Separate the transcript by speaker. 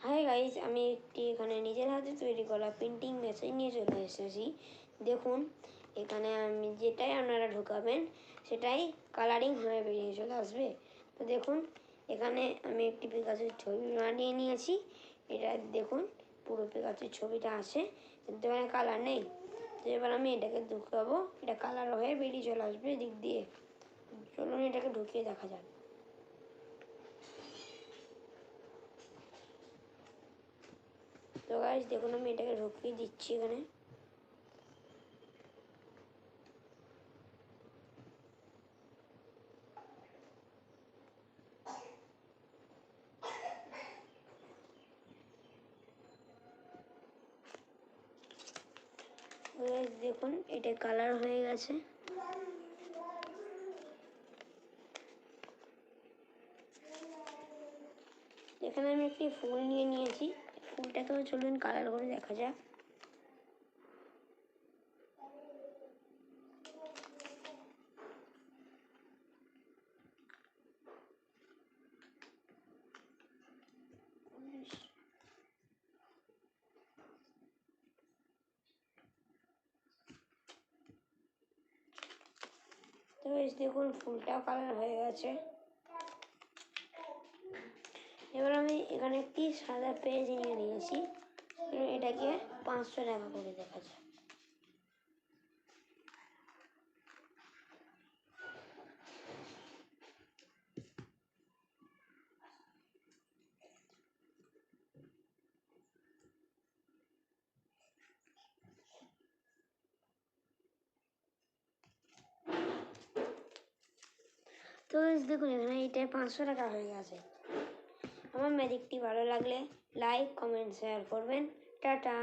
Speaker 1: Hi guys, আমি একটি এখানে নিজের হাতে তৈরি করা প্রিন্টিং মেশিন নিয়ে চলে এসেছি। দেখুন, এখানে আমি যেটাই আপনারা ঢোকাবেন সেটাই কালারিং হয়ে বেরিয়ে চলে আসবে। তো দেখুন, এখানে আমি একটি পিকাচুর ছবি বানিয়ে নিয়েছি। এটা দেখুন, পুরো পিকাচুর ছবিটা আছে, কিন্তু এখানে কালার নেই। তো এবার আমি এটাকে ঢুকাবো, এটা কালার হয়ে বেরিয়ে চলে আসবে এদিক দিয়ে। চলুন এটাকে ঢুকিয়ে দেখা যাক। তো গাইস দেখুন, আমি এটাকে ঢুকিয়ে দিচ্ছি এখানে। গাইস দেখুন, এটা কালার হয়ে গেছে। এখানে আমি একটি ফুল নিয়ে নিয়েছি, ফুলটাকেও চলুন কালার করে দেখা যাক। তো গাইস দেখুন, ফুলটাও কালার হয়ে গেছে। এবার আমি এখানে একটি সাদা পেজ নিয়ে নিয়েছি, এটাকে 500 টাকা করে দেখা যায়। তো দেখুন, এখানে এটা 500 টাকা হয়ে গেছে। আমার ম্যাজিকটি ভালো লাগলে লাইক, কমেন্ট, শেয়ার করবেন। টাটা।